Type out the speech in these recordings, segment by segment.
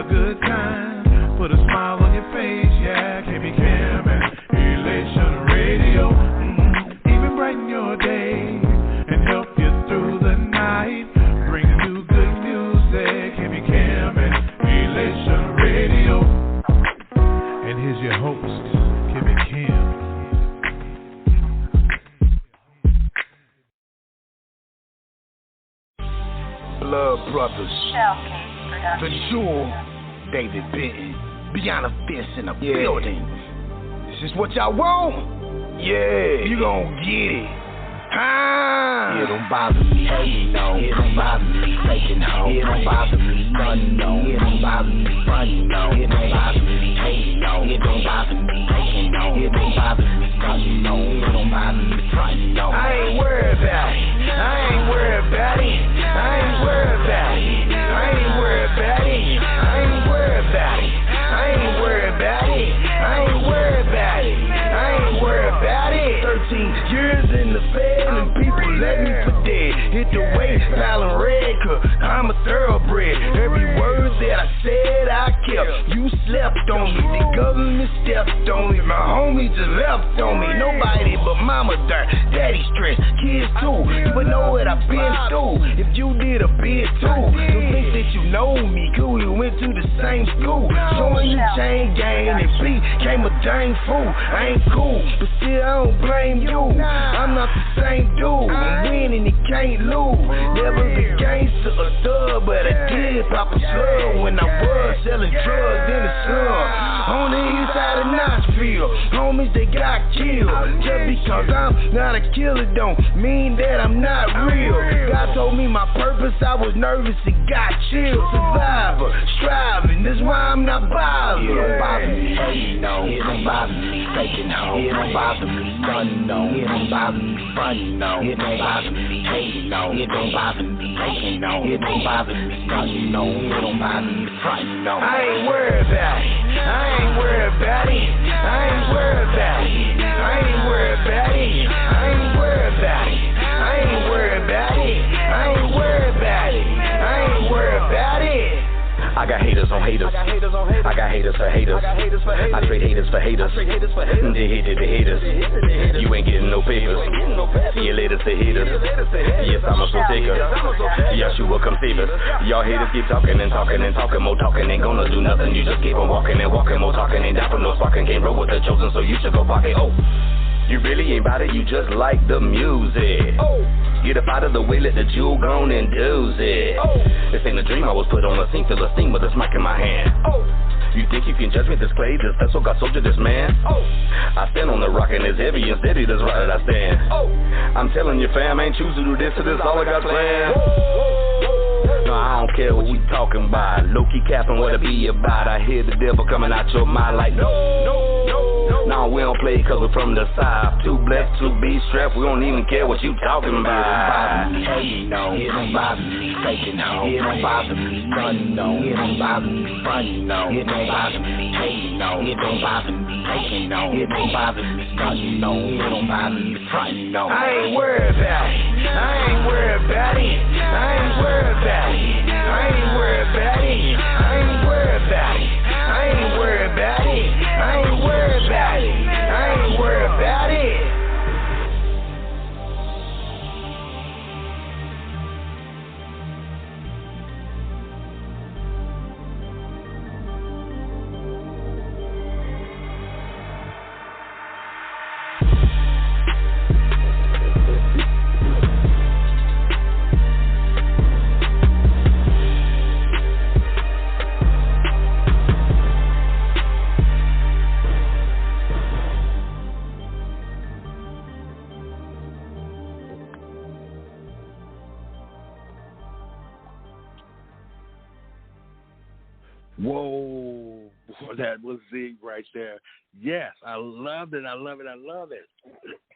a good time. Put a smile on your face, yeah. KB Cam and Elation Radio. Even brighten your day and help you through the night. Bring you good music. KB Cam and Elation Radio. And here's your host, KB Cam. Blood Brothers, The Jewel, David Benton, Beyond a Fence in a building. This is what y'all want? Yeah, you gon' get it. It don't bother me, hating no. It don't bother me, faking ho. It don't bother me, running no. It don't bother me, running no. It don't bother me, hating no. It don't bother me, faking no. It don't bother me, running no. It don't bother me, trying no. I ain't worried about it. I ain't worried about it. I ain't worried about it. I ain't worried about it. I ain't worried about it. I ain't worried about it. I ain't worried about it. I ain't worried about it. 13 years in the bed and people let me for dead. Hit the weight, piling red, cause I'm a thoroughbred. Every word that I said I kept. You slept on me, the government stepped on me. My homie just left on me. Nobody but mama dirt, daddy stressed, kids too. You would know what I've been through if you did a bit too. Don't think that you know me, cool, we went to the same school. Showing the chain gang and B came a dang fool. I ain't cool, but still I don't blame you. I'm not the same dude. I'm winning, he can't lose. Never the gangster or thug, but I did pop a slug when I was selling drugs in the slum. On the east side of Knoxville, homies they got killed. Just because I'm not a killer don't mean that I'm not real. God told me my purpose, I was nervous and got chilled. Survivor, striving, that's why I'm not bothered. It don't bother me, hating no. It don't bother me, faking ho. It don't bother me, running no. It don't bother me, running no. It don't bother me, hating no. It don't bother me, faking no. It don't bother me, running no. It don't bother me, running no. I ain't worried about it. I ain't worried about it. I ain't worried about it. I ain't worried about it. I ain't worried about it. I ain't worried about it. I ain't worried about it. I ain't worried about it. I got haters on haters. I got haters for haters. I trade haters for haters. They hated the haters. You ain't getting no papers. See you later, say haters. Yes, I'm a slow taker. Yeshua, come save us. Y'all haters keep talking and talking and talking. More talking ain't gonna do nothing. You just keep on walking and walking. More talking ain't down for no sparking. Can't roll with the chosen, so you should go pocket. Oh, you really ain't about it. You just like the music. Get up out of the way, let the jewel go and do it. This ain't a dream, I was put on a scene, feel a steam with a smack in my hand. You think you can judge me, this clay, this vessel, God soldier, this man? I stand on the rock and it's heavy and steady, that's right that I stand. I'm telling you fam, I ain't choose to do this, so this all I got planned. No, I don't care what you talking about. Low-key capping what it be about. I hear the devil coming out your mind like no, we don't play cause we're from the south. Too blessed to be strapped, we don't even care what you talking about. It don't bother me, hating no. It don't bother me, faking ho. It don't bother me, running no. It don't bother me, running no. It don't bother me, hating no. It don't bother me, faking no. It don't bother me, running no. It don't bother me, running no. I ain't worried about it. I ain't worried about it. I ain't worried about it. I ain't worried about it. I ain't worried about it. I ain't worried about it. I ain't worried about it. I ain't worried about it. Whoa, boy, that was Zeke right there. Yes, I loved it. I love it. I love it.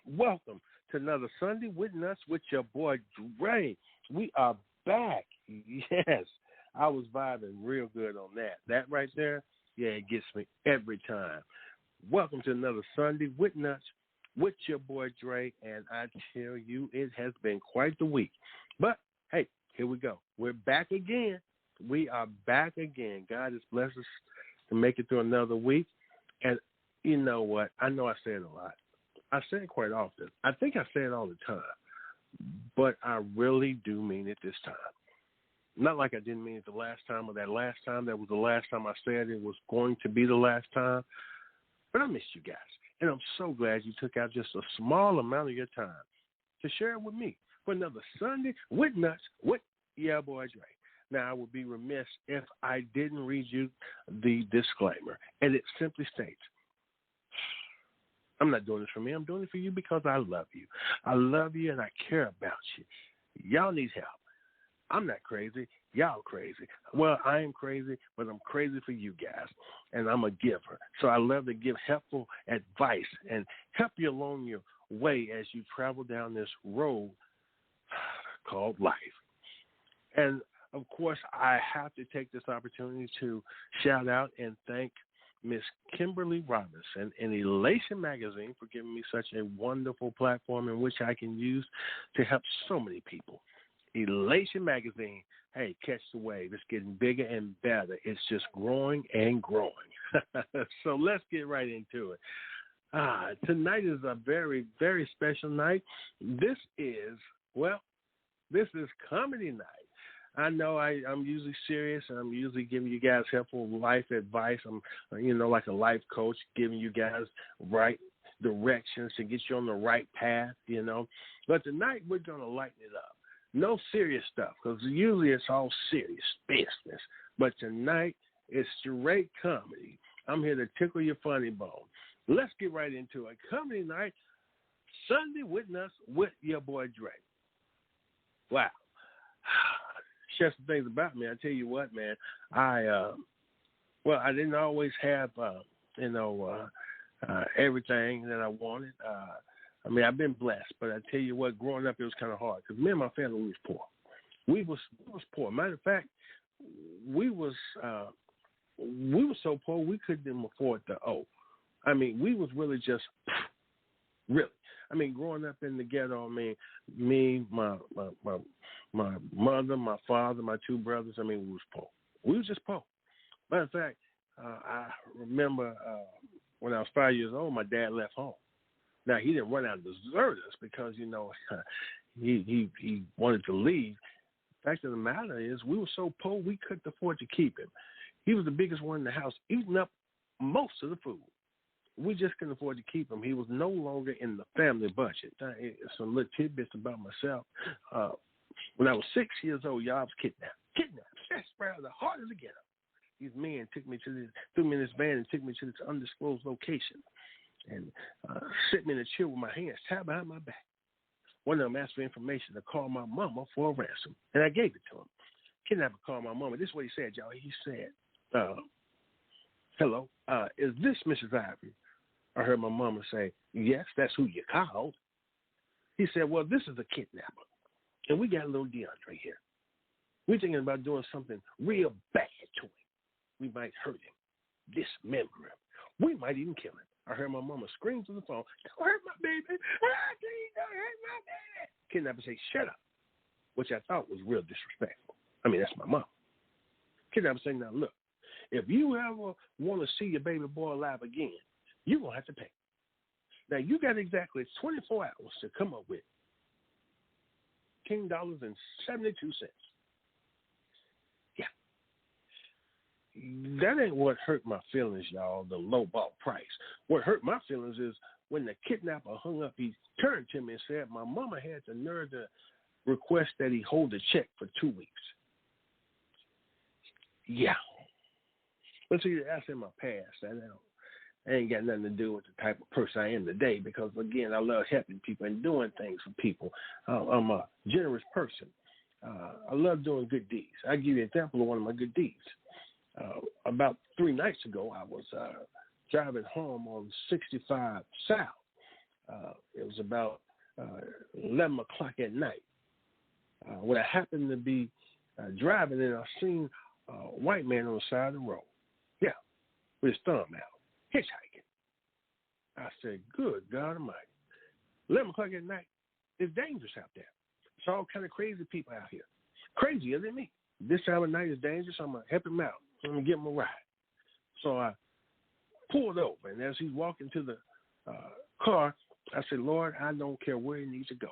Welcome to another Sunday with Nuts with your boy Dre. We are back. Yes, I was vibing real good on that. That right there, yeah, it gets me every time. Welcome to another Sunday with Nuts with your boy Dre. And I tell you, it has been quite the week. But, hey, here we go. We're back again. We are back again. God has blessed us to make it through another week. And you know what? I know I say it a lot. I say it quite often. I think I say it all the time. But I really do mean it this time. Not like I didn't mean it the last time or that last time. That was the last time I said it was going to be the last time. But I missed you guys. And I'm so glad you took out just a small amount of your time to share it with me for another Sunday with Nuts with your boy Dre. Now, I would be remiss if I didn't read you the disclaimer. And it simply states, I'm not doing this for me. I'm doing it for you because I love you. I love you and I care about you. Y'all need help. I'm not crazy. Y'all crazy. Well, I am crazy, but I'm crazy for you guys, and I'm a giver. So I love to give helpful advice and help you along your way as you travel down this road called life. And, of course, I have to take this opportunity to shout out and thank Miss Kimberly Robinson and Elation Magazine for giving me such a wonderful platform in which I can use to help so many people. Elation Magazine, hey, catch the wave. It's getting bigger and better. It's just growing and growing. So let's get right into it. Tonight is a very, very special night. This is comedy night. I know I'm usually serious, and I'm usually giving you guys helpful life advice. I'm, like a life coach, giving you guys right directions to get you on the right path, But tonight we're going to lighten it up. No serious stuff, because usually it's all serious business. But tonight it's straight comedy. I'm here to tickle your funny bone. Let's get right into it. Comedy night, Sunday with Nuts with your boy Dre. Wow. Share some things about me. I tell you what, man. I didn't always have, everything that I wanted. I've been blessed, but I tell you what, growing up, it was kind of hard because me and my family was poor. We was poor. Matter of fact, we was so poor we couldn't afford the O. We was really just really. Growing up in the ghetto, me, my mother, my father, my two brothers, we was poor. We was just poor. Matter of fact, I remember when I was 5 years old, my dad left home. Now, he didn't run out and desert us because, he wanted to leave. The fact of the matter is we were so poor we couldn't afford to keep him. He was the biggest one in the house, eating up most of the food. We just couldn't afford to keep him. He was no longer in the family budget. Some little tidbits about myself. When I was 6 years old, y'all, I was kidnapped. That's right, the heart of the ghetto. These men threw me in this van and took me to this undisclosed location. And sit me in a chair with my hands tied behind my back. One of them asked for information to call my mama for a ransom, and I gave it to him. Kidnapper called my mama. This is what he said, y'all. He said, hello, is this Mrs. Ivory? I heard my mama say, yes, that's who you called. He said, well, this is a kidnapper, and we got a little DeAndre here. We're thinking about doing something real bad to him. We might hurt him, dismember him. We might even kill him. I heard my mama scream through the phone, don't hurt my baby. Don't hurt my baby. Kidnapper say, shut up, which I thought was real disrespectful. That's my mom. Kidnapper say, now look, if you ever want to see your baby boy alive again, you're going to have to pay. Now, you got exactly 24 hours to come up with $10.72. Yeah. That ain't what hurt my feelings, y'all, the low-ball price. What hurt my feelings is when the kidnapper hung up, he turned to me and said, my mama had the nerve to request that he hold the check for 2 weeks. Yeah. But see, that's in my past. I ain't got nothing to do with the type of person I am today because, again, I love helping people and doing things for people. I'm a generous person. I love doing good deeds. I'll give you an example of one of my good deeds. About 3 nights ago, I was driving home on 65 South. It was about 11 o'clock at night. When I happened to be driving, and I seen a white man on the side of the road. Yeah, with his thumb out. Hitchhiking. I said, good God Almighty. 11 o'clock at night, it's dangerous out there. It's all kind of crazy people out here. Crazier than me. this time of night is dangerous. I'm going to help him out. I'm going to give him a ride. So I pulled over, and as he's walking to the car, I said, Lord, I don't care where he needs to go.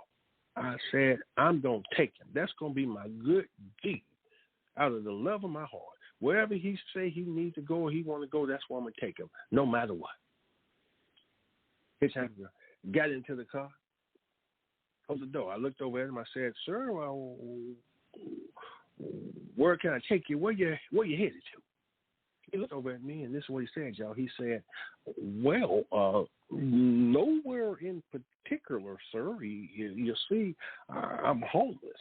I said, I'm going to take him. That's going to be my good deed out of the love of my heart. Wherever he say he needs to go or he want to go, that's where I'm going to take him, no matter what. Hitchhiker got into the car, closed the door. I looked over at him. I said, sir, where can I take you? Where you headed to? He looked over at me, and this is what he said, y'all. He said, well, nowhere in particular, sir. You see, I'm homeless.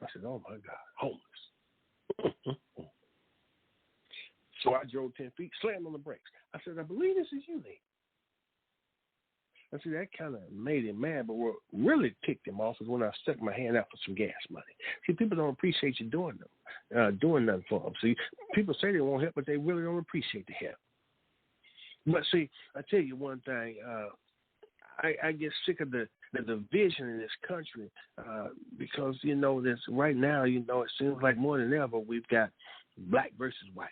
I said, oh, my God, homeless. So I drove 10 feet, slammed on the brakes. I said, I believe this is you, Lee. I see, that kind of made him mad, but what really ticked him off is when I stuck my hand out for some gas money. See, people don't appreciate you doing nothing for them. See, people say they won't help, but they really don't appreciate the help. But see, I tell you one thing, I get sick of the division in this country because, you know, this right now, you know, it seems like more than ever we've got black versus white.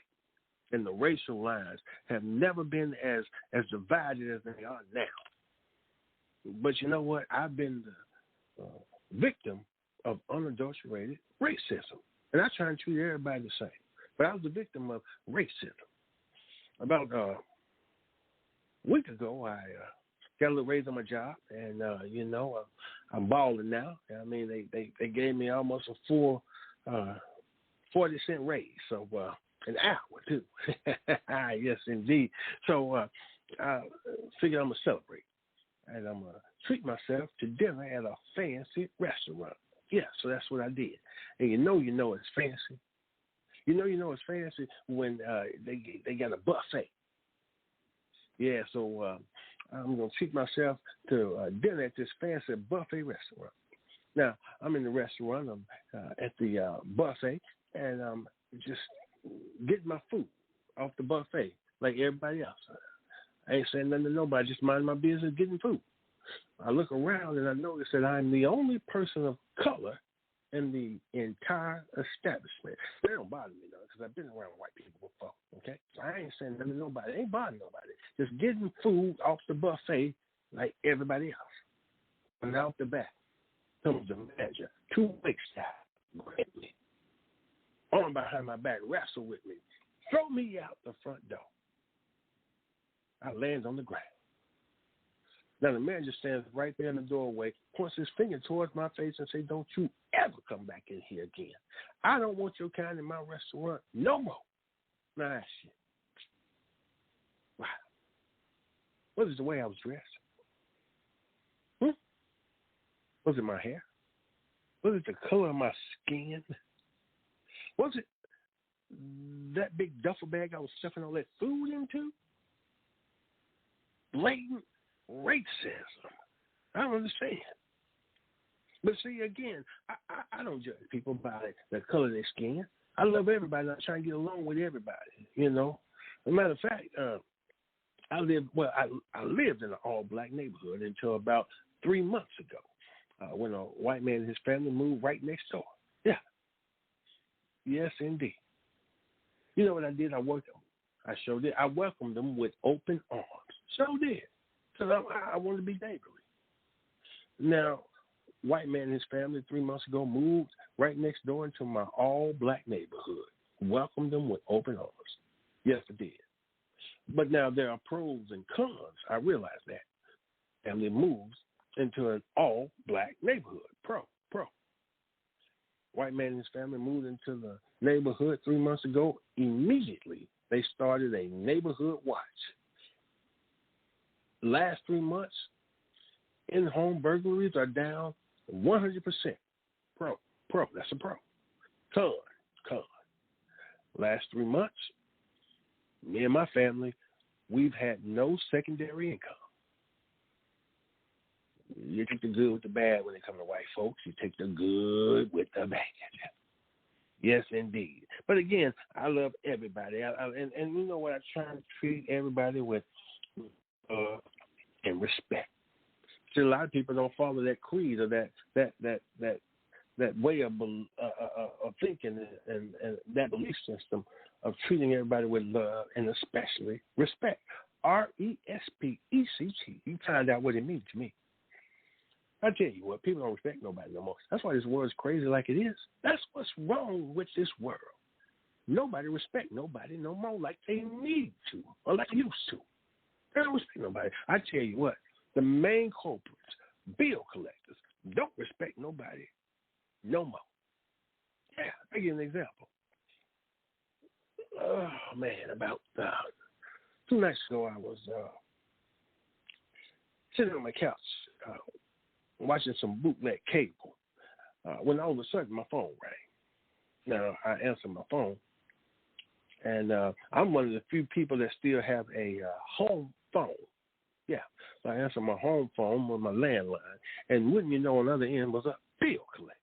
And the racial lines have never been as divided as they are now. But you know what? I've been the victim of unadulterated racism. And I try and treat everybody the same. But I was the victim of racism. About a week ago, I got a little raise on my job. And, you know, I'm balling now. I mean, they gave me almost a full 40-cent raise. So, an hour, too. Yes, indeed. So I figured I'm going to celebrate. And I'm going to treat myself to dinner at a fancy restaurant. Yeah, so that's what I did. And you know it's fancy. You know it's fancy when they got a buffet. Yeah, so I'm going to treat myself to dinner at this fancy buffet restaurant. Now, I'm in the restaurant. I'm at the buffet, and I'm just getting my food off the buffet like everybody else. I ain't saying nothing to nobody, just mind my business getting food. I look around and I notice that I'm the only person of color in the entire establishment. They don't bother me, though, because I've been around white people before, okay? So I ain't saying nothing to nobody. It ain't bothering nobody. Just getting food off the buffet like everybody else. And out the back comes the manager, 2 weeks out, grab me, arm behind my back, wrestle with me, throw me out the front door. I land on the ground. Now, the manager stands right there in the doorway, points his finger towards my face and says, don't you ever come back in here again. I don't want your kind in my restaurant no more. Now, that shit. Wow. Was it the way I was dressed? Was it my hair? Was it the color of my skin? Was it that big duffel bag I was stuffing all that food into? Blatant racism. I don't understand. But see, again, I don't judge people by the color of their skin. I love everybody. I try and get along with everybody, you know. As a matter of fact, I lived in an all-black neighborhood until about 3 months ago when a white man and his family moved right next door. Yeah. Yes, indeed. You know what I did? I sure did. I welcomed them with open arms. Sure did. Because I wanted to be neighborly. Now, white man and his family 3 months ago moved right next door into my all-black neighborhood. Welcomed them with open arms. Yes, I did. But now there are pros and cons. I realize that. Family moves into an all-black neighborhood. Pro. White man and his family moved into the neighborhood 3 months ago. Immediately, they started a neighborhood watch. Last 3 months, in-home burglaries are down 100%. Pro. That's a pro. Con. Last 3 months, me and my family, we've had no secondary income. You take the good with the bad when it comes to white folks. You take the good with the bad. Yes, indeed. But again, I love everybody. And you know what? I try to treat everybody with and respect. See, a lot of people don't follow that creed or that that way of thinking and that belief system of treating everybody with love and especially respect. RESPECT. You find out what it means to me. I tell you what, people don't respect nobody no more. That's why this world's crazy like it is. That's what's wrong with this world. Nobody respect nobody no more like they need to or like they used to. They don't respect nobody. I tell you what, the main culprits, bill collectors, don't respect nobody no more. Yeah, I'll give you an example. Oh, man, about 2 nights ago, I was sitting on my couch watching some bootleg cable when all of a sudden my phone rang. Now, I answered my phone, and I'm one of the few people that still have a home phone. Yeah, so I answered my home phone with my landline, and wouldn't you know, on the other end was a bill collector.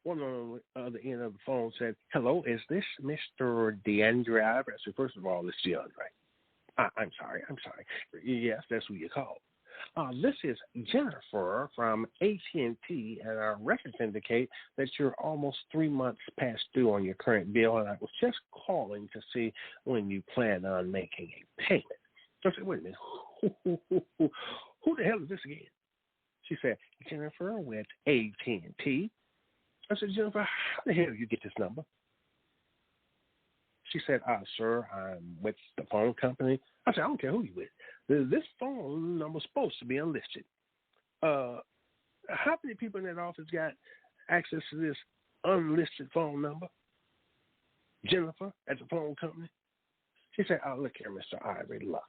One on the other end of the phone said, "Hello, is this Mr. DeAndre Ivory?" I said, "First of all, it's DeAndre." I'm sorry. Yes, that's who you called. This is Jennifer from AT&T, and our records indicate that you're almost 3 months past due on your current bill, and I was just calling to see when you plan on making a payment. So I said, wait a minute, who the hell is this again? She said, Jennifer with AT&T. I said, Jennifer, how the hell did you get this number? She said, sir, I'm with the phone company. I said, I don't care who you with. This phone number's supposed to be unlisted. How many people in that office got access to this unlisted phone number? Jennifer at the phone company? She said, look here, Mr. Ivory Lux.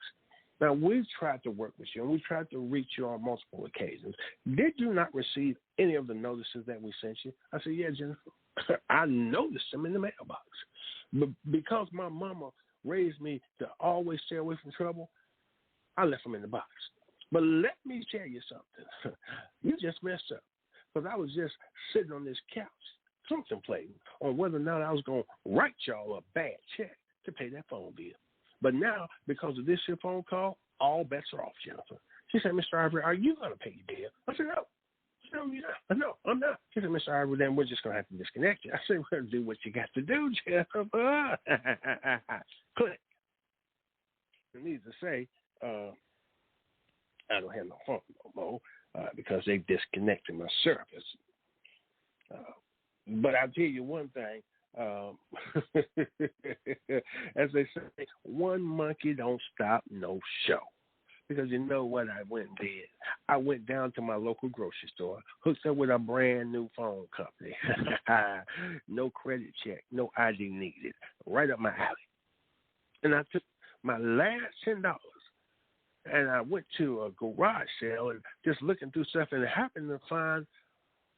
Now, we've tried to work with you, and we've tried to reach you on multiple occasions. Did you not receive any of the notices that we sent you? I said, yeah, Jennifer. I noticed them in the mailbox. But because my mama raised me to always stay away from trouble, I left them in the box. But let me tell you something. You just messed up. Because I was just sitting on this couch contemplating on whether or not I was going to write y'all a bad check to pay that phone bill. But now, because of this here phone call, all bets are off, Jennifer. She said, Mr. Ivory, are you going to pay your bill? I said, no. No, you're not. No, I'm not. She said, Mr. Ivory, then we're just going to have to disconnect you. I said, well, do what you got to do, Jennifer. Click. Needless to say, I don't have no phone no more because they disconnected my service. But I'll tell you one thing. As they say, one monkey don't stop no show. Because you know what I went and did? I went down to my local grocery store, hooked up with a brand new phone company. No credit check, no ID needed. Right up my alley. And I took my last $10 and I went to a garage sale and just looking through stuff and I happened to find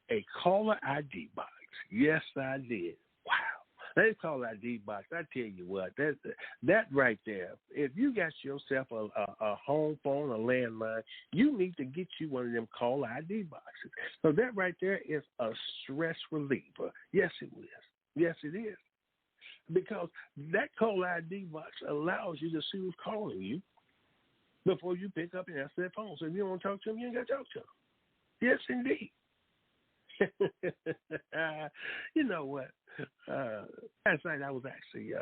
a caller ID box. Yes, I did. Wow. They call ID box. I tell you what, that right there, if you got yourself a home phone, a landline, you need to get you one of them call ID boxes. So that right there is a stress reliever. Yes, it is. Yes, it is. Because that call ID box allows you to see who's calling you before you pick up and answer that phone. So if you don't want to talk to them, you ain't got to talk to them. Yes, indeed. You know what? Last night I was actually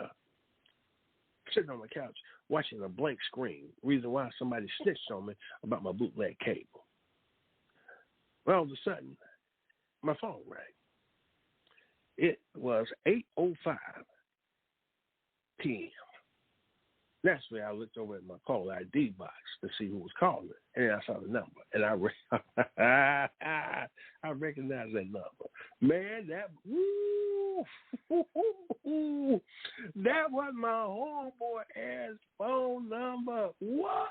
sitting on my couch watching a blank screen. Reason why somebody snitched on me about my bootleg cable. Well, all of a sudden, my phone rang. It was 8:05 p.m. That's where I looked over at my call ID box to see who was calling, and I saw the number, and I recognized that number. Man, that was my homeboy ass phone number. What?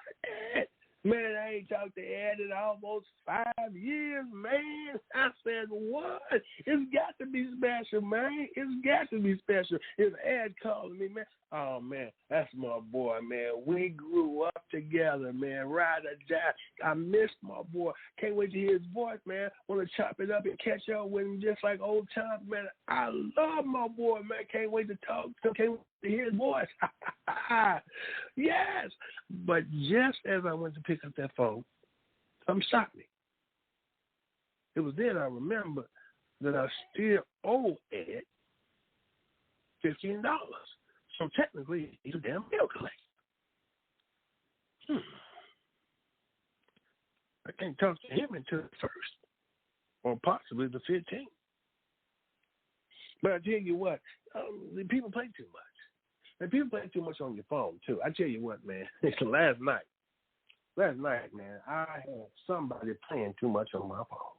Man, I ain't talked to Ed in almost 5 years, man. I said, what? It's got to be special, man. It's got to be special. If Ed calling me, man, oh, man, that's my boy, man. We grew up together, man. Ride or die. I miss my boy. Can't wait to hear his voice, man. Want to chop it up and catch up with him just like old times, man. I love my boy, man. Can't wait to talk to him. Can't wait to hear his voice. Yes. But just as I went to pick up that phone, something stopped me. It was then I remember that I still owe Ed $15. So technically, he's a damn bill collector. I can't talk to him until the 1st or possibly the 15th. But I tell you what, the people play too much. And people play too much on your phone, too. I tell you what, man, last night, man, I had somebody playing too much on my phone.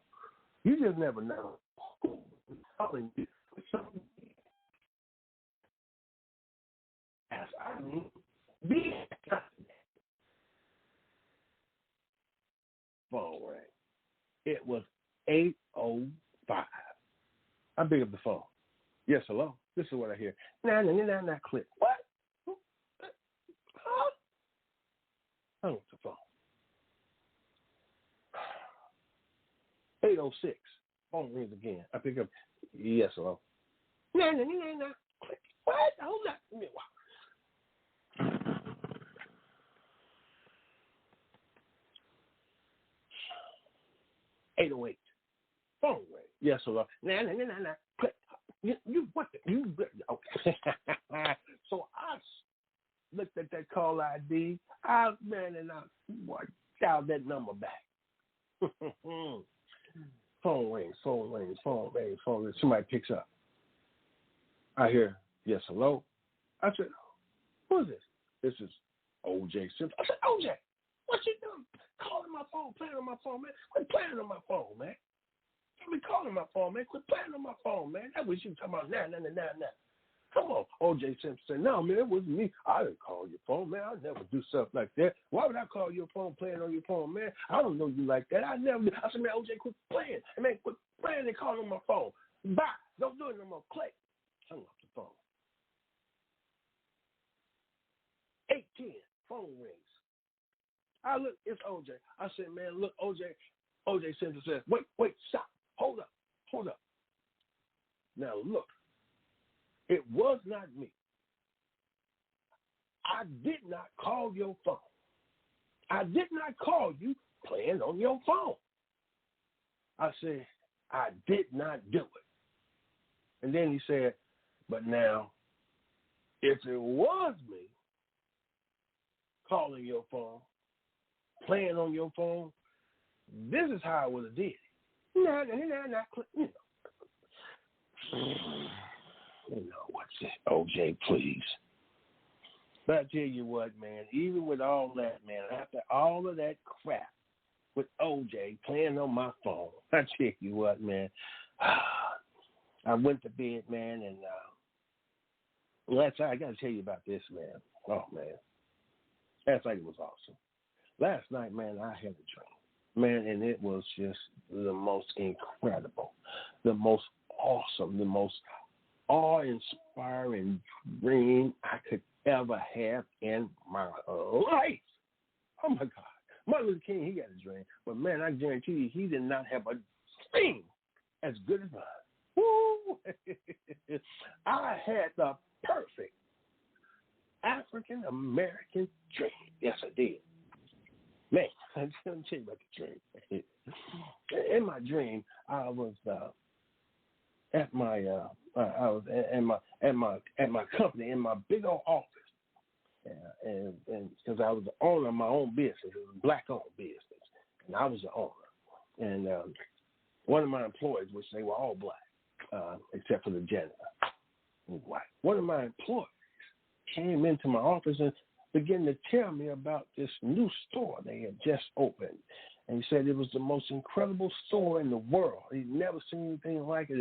You just never know who's calling you. I mean, phone rang. It was 8:05. I pick up the phone. Yes, hello. This is what I hear. Nah, click. What? Huh? Hung up the phone. 8:06. Phone rings again. I pick up. Yes, hello. Nah. Click. What? Hold on. Give me a while. 8:08. Phone ring. Yes, hello. Nah. Click. You what? You okay? So I looked at that call ID. I dialed that number back. Phone rings. Somebody picks up. I hear, yes, hello. I said, who is this? This is O.J. Simpson. I said, O.J., what you doing? Calling my phone, playing on my phone, man. Quit playing on my phone, man. Don't be calling my phone, man. Quit playing on my phone, man. That was you talking about now. Come on, O.J. Simpson said, no, man, it wasn't me. I didn't call your phone, man. I never do stuff like that. Why would I call your phone playing on your phone, man? I don't know you like that. I never do. I said, man, O.J., quit playing. Man, quit playing and calling on my phone. Bye. Don't do it no more. Click. Hung up the phone. 8:10. Phone rings. I look, it's O.J. I said, man, look, O.J. Simpson says, wait, stop. Hold up. Now, look. It was not me. I did not call your phone. I did not call you playing on your phone. I said, I did not do it. And then he said, but now, if it was me calling your phone, playing on your phone, this is how I would have did it. No, You know, what's this? O.J., please. But I tell you what, man, even with all that, man, after all of that crap with O.J. playing on my phone, I tell you what, man, I went to bed, man, and last night, I got to tell you about this, man. Oh, man. Last night it was awesome. Last night, man, I had a dream, man, and it was just the most incredible, the most awesome, the most awe-inspiring dream I could ever have in my life. Oh, my God. Martin Luther King, he got a dream. But, man, I guarantee you, he did not have a dream as good as mine. Woo! I had the perfect African-American dream. Yes, I did. Man, I'm going to tell you about the dream. In my dream, I was at my company in my big old office, and because I was the owner of my own business, it was a black-owned business, and I was the owner. And one of my employees, which they were all black, except for the janitor, was white. One of my employees came into my office and began to tell me about this new store they had just opened. And he said it was the most incredible store in the world. He'd never seen anything like it.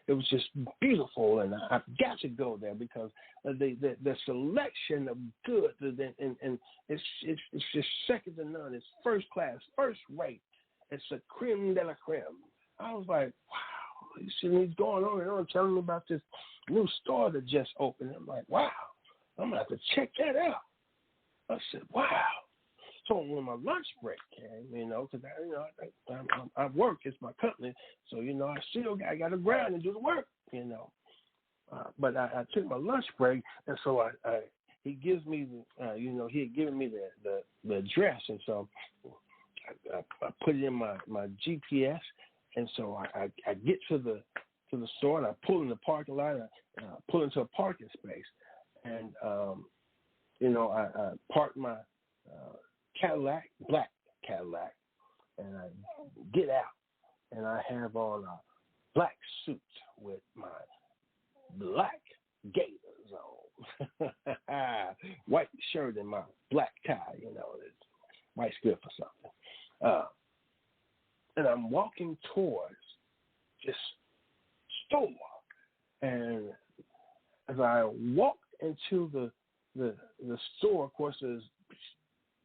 It was just beautiful, and I've got to go there because the selection of goods and it's just second to none. It's first class, first rate. It's a creme de la creme. I was like, wow. He's going on and on telling me about this new store that just opened. I'm like, wow. I'm going to have to check that out. I said, wow. So when my lunch break came, because I work, it's my company, so I got to grind and do the work, But I took my lunch break, and so he gives me, he had given me the address, and so I put it in my GPS, And so I get to the store, and I pull in the parking lot, and I pull into a parking space, and I park my Cadillac, black Cadillac, and I get out, and I have on a black suit with my black gaiters on, white shirt and my black tie. White's good for something. And I'm walking towards this store, and as I walk into the store, of course, there's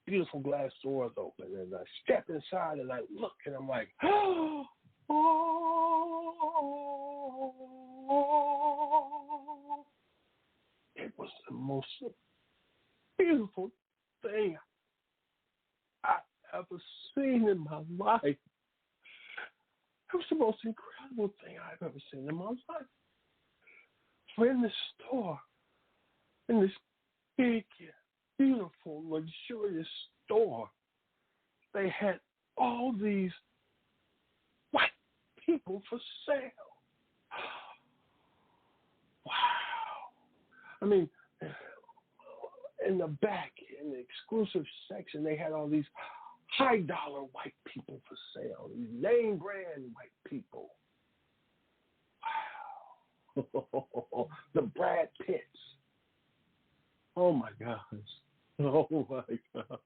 beautiful glass doors open, and I step inside and I look, and I'm like, oh, it was the most beautiful thing I've ever seen in my life. It was the most incredible thing I've ever seen in my life. We're in this store, in this big, beautiful, luxurious store. They had all these white people for sale. Wow. I mean, in the back, in the exclusive section, they had all these high-dollar white people for sale, these name-brand white people. Wow. The Brad Pitts. Oh, my gosh. Oh, my gosh.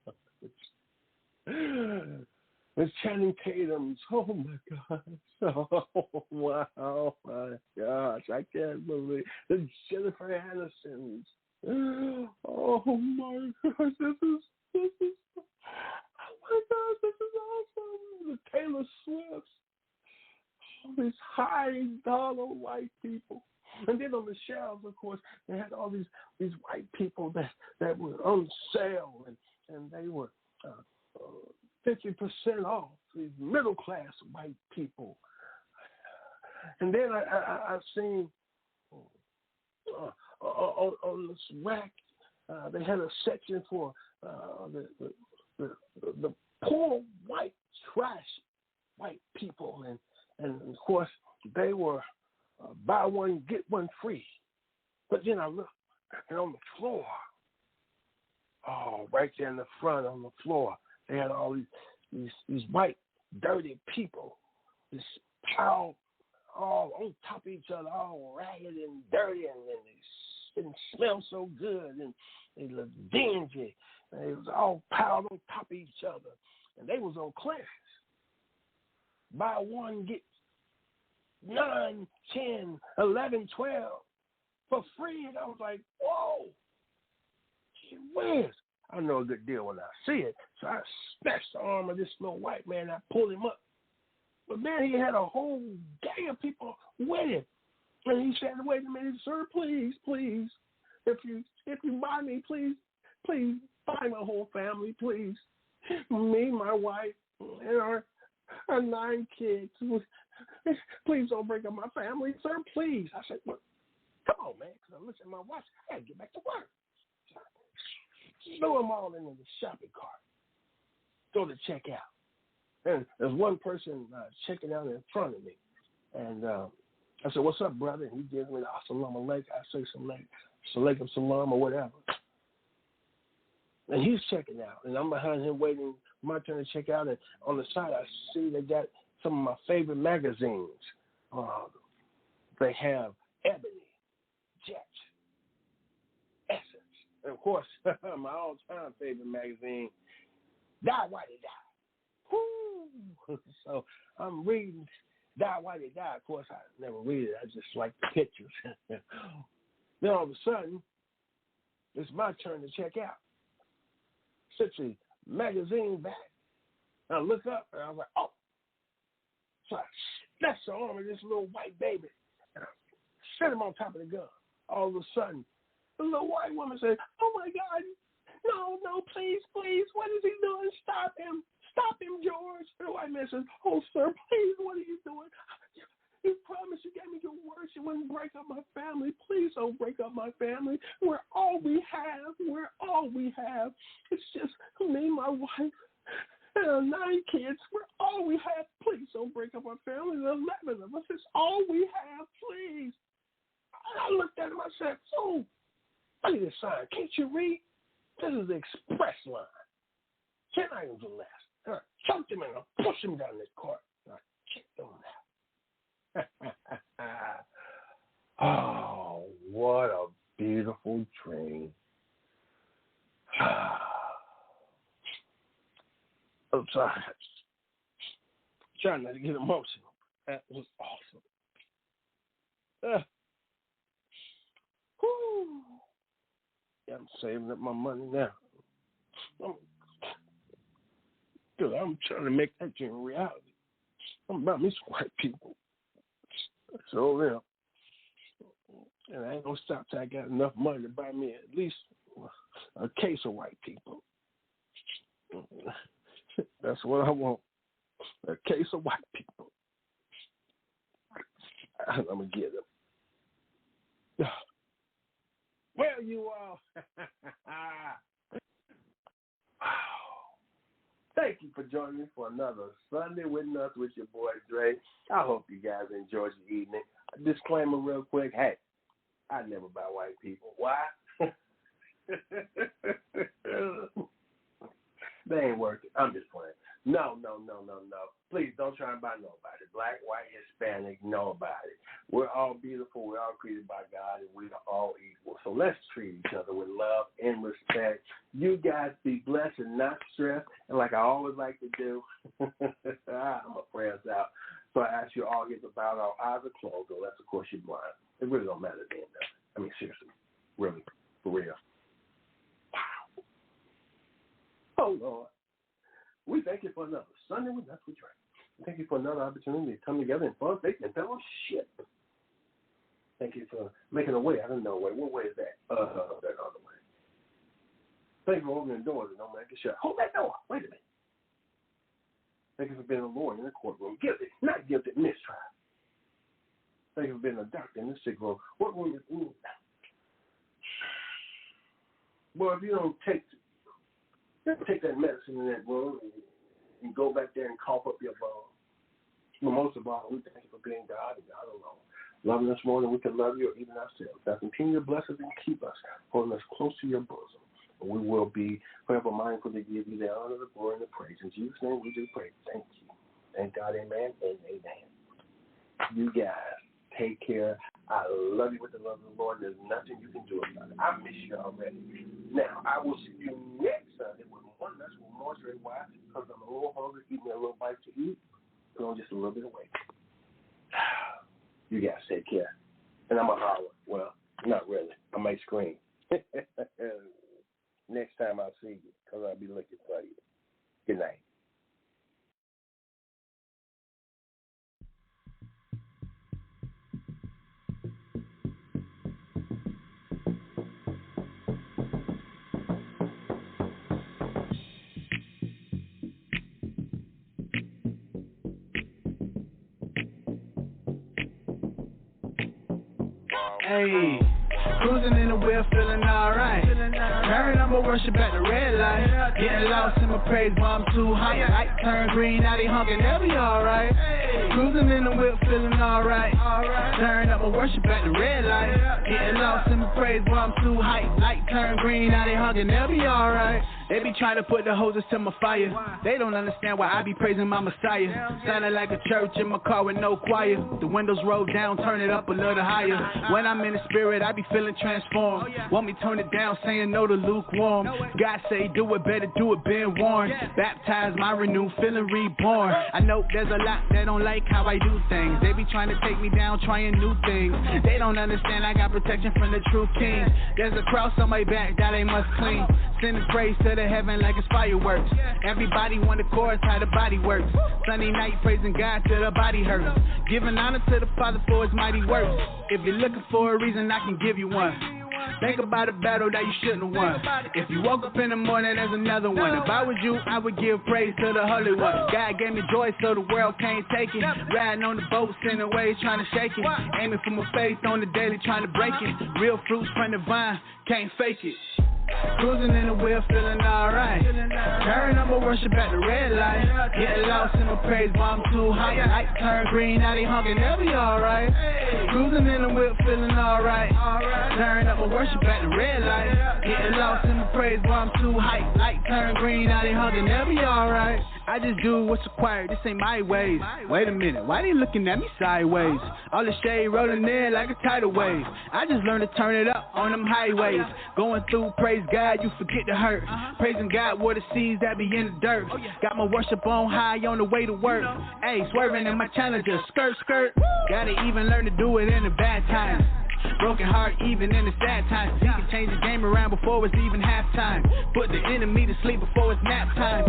The Channing Tatums. Oh, my gosh. Oh, wow. My gosh. I can't believe the Jennifer Aniston's. Oh, my gosh. This is, oh, my gosh. This is awesome. The Taylor Swifts. All these high-dollar white people. And then on the shelves, of course, they had all these white people that were on sale, and they were 50% off, these middle-class white people. And then I've seen on this rack, they had a section for the poor white trash white people, and of course, they were buy one, get one free. But then I looked, and on the floor, right there in the front on the floor, they had all these white, dirty people, this pile all on top of each other, all ragged and dirty, and they didn't smell so good, and they looked dingy, and it was all piled on top of each other, and they was on clearance. Buy one, get 9, 10, 11, 12 for free. And I was like, whoa, gee whiz. I know a good deal when I see it. So I snatched the arm of this little white man and I pulled him up. But man, he had a whole gang of people with him. And he said, wait a minute, sir, please, if you buy me, please buy my whole family, please. Me, my wife, and our 9 kids. Please don't break up my family, sir, please. I said, well, come on, man, because I looked at my watch. I got to get back to work. So I threw them all into the shopping cart. Go to check out. And there's one person checking out in front of me. And I said, what's up, brother? And he gives me the assalamu alaikum. I say alaikum salam or whatever. And he's checking out. And I'm behind him waiting my turn to check out. And on the side, I see they got some of my favorite magazines. They have Ebony, Jet, Essence, and of course, my all-time favorite magazine, Die Whitey Die. Woo! So I'm reading Die Whitey Die. Of course, I never read it. I just like the pictures. Then all of a sudden, it's my turn to check out. Sits a magazine back. And I look up, and I was like, oh. So I snatched the arm of this little white baby, and I set him on top of the gun. All of a sudden, the little white woman said, oh, my God, no, please, what is he doing? Stop him, George. And the white man says, oh, sir, please, what are you doing? You promised you gave me your word you wouldn't break up my family. Please don't break up my family. We're all we have. It's just me, my wife, Hell, 9 kids. We're all we have. Please don't break up our family. 11 of us. It's all we have. Please. I looked at him. I said, "Oh, look at this sign. Can't you read? This is the express line. 10 items or less." And I choked him and I pushed him down this court. And I kicked him out. Oh, what a beautiful dream. I'm sorry. Trying not to get emotional. That was awesome. Yeah, I'm saving up my money now. I'm trying to make that dream a reality. I'm about me some white people. So, yeah. And I ain't gonna stop till I got enough money to buy me at least a case of white people. That's what I want. A case of white people. I'm gonna get them. Well, you all. Thank you for joining me for another Sunday with Us with your boy Dre. I hope you guys enjoyed your evening. A disclaimer real quick. Hey, I never buy white people. Why? They ain't worth it. I'm just playing. No. Please don't try and buy nobody. Black, white, Hispanic, nobody. We're all beautiful. We're all created by God, and we are all equal. So let's treat each other with love and respect. You guys be blessed and not stressed. And like I always like to do, I'm a prayers out. So I ask you all get to bow our eyes are closed, unless, of course, you're blind. It really don't matter then, though. I mean, seriously. Really. For real. Wow. Oh, Lord. We thank you for another Sunday with Us with Dre. Thank you for another opportunity to come together in fun, faith, and fellowship. Thank you for making a way out of no way. What way is that? That other way. Thank you for opening doors and don't make it shut. Hold that door. Wait a minute. Thank you for being a lawyer in the courtroom. Guilty, not guilty, mistrial. Thank you for being a doctor in the sick room. What room is it? Well, if you don't take that medicine in that room and go back there and cough up your bones. But most of all, we thank you for being God and God alone. Loving us more than we can love you or even ourselves. Now continue to bless us and keep us, holding us close to your bosom. And we will be forever mindful to give you the honor, the glory, and the praise. In Jesus' name we do pray. Thank you. Thank God, amen and amen. You guys, take care. I love you with the love of the Lord. There's nothing you can do about it. I miss you already. Now, I will see you next Sunday with one that's more straight. Why? Because I'm a little hungry, eat me a little bite to eat, so I'm just a little bit awake. You guys take care. And I'm a holler. Well, not really. I might scream. Next time I'll see you, because I'll be looking for you. Good night. Hey, cruising in the wheel, feeling alright. Turn up my worship at the red light. Getting lost in my praise, but I'm too high. Light turn green, now they honking, they'll be alright. Cruising in the wheel, feeling alright. Turn up my worship at the red light. Getting lost in my praise, but I'm too high. Light turn green, now they honking, they'll be alright. They be trying to put the hoses to my fire. They don't understand why I be praising my Messiah. Sounding like a church in my car with no choir. The windows roll down, turn it up a little higher. When I'm in the spirit, I be feeling transformed. Want me turn it down, saying no to lukewarm. God say do it, better do it, been warned. Baptized, my renewed, feeling reborn. I know there's a lot that don't like how I do things. They be trying to take me down, trying new things. They don't understand I got protection from the true king. There's a cross on my back that they must clean. Sending praise to the heaven like it's fireworks. Everybody want the chorus, how the body works. Sunday night praising God till the body hurts. Giving honor to the Father for his mighty works. If you're looking for a reason, I can give you one. Think about a battle that you shouldn't have won. If you woke up in the morning, there's another one. If I was you, I would give praise to the Holy One. God gave me joy so the world can't take it. Riding on the boat, sending waves, trying to shake it. Aiming for my faith on the daily, trying to break it. Real fruits from the vine, can't fake it. Cruising in the wheel, feeling alright. Turn up my worship at the red light. Getting lost in my praise while I'm too high. Light turn green, now they honking, they'll be alright. Cruising in the wheel, feeling alright. Turn up my worship at the red light. Getting lost in my praise while I'm too high. Light turn green, now they honking, they'll be alright. I just do what's required, this ain't my ways. Wait a minute, why they looking at me sideways? All the shade rolling in like a tidal wave. I just learned to turn it up on them highways. Going through, praise God, you forget the hurt. Praising God, where the seeds that be in the dirt. Got my worship on high on the way to work. Ayy, swerving in my Challenger, skirt, skirt. Gotta even learn to do it in the bad times. Broken heart even in the sad times. He can change the game around before it's even halftime. Put the enemy to sleep before it's nap time.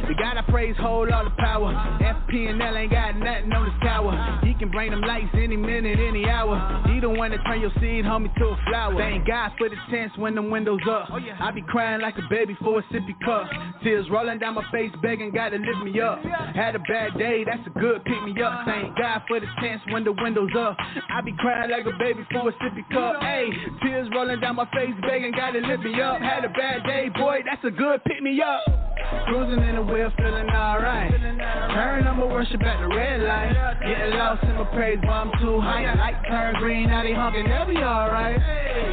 The God I praise hold all the power. FP&L ain't got nothing on his tower. He can bring them lights any minute, any hour. He the one that turn your seed, homie, to a flower. Thank God for the tents when the windows up. I be crying like a baby for a sippy cup. Tears rolling down my face, begging God to lift me up. Had a bad day, that's a good pick me up. Thank God for the tents when the windows up. I be crying like a baby for a sippy cup. Ayy, tears rolling down my face, begging God to lift me up. Had a bad day, boy, that's a good pick me up. Cruising in the wheel, feeling alright. Turn up my worship at the red light. Getting lost in my praise while I'm too high. Light turn green, now they honking, they'll be alright.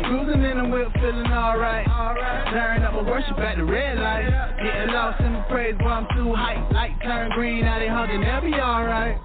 Cruising in the wheel, feeling alright. Turn up my worship at the red light. Getting lost in my praise while I'm too high. Light turn green, now they honking, they'll be alright.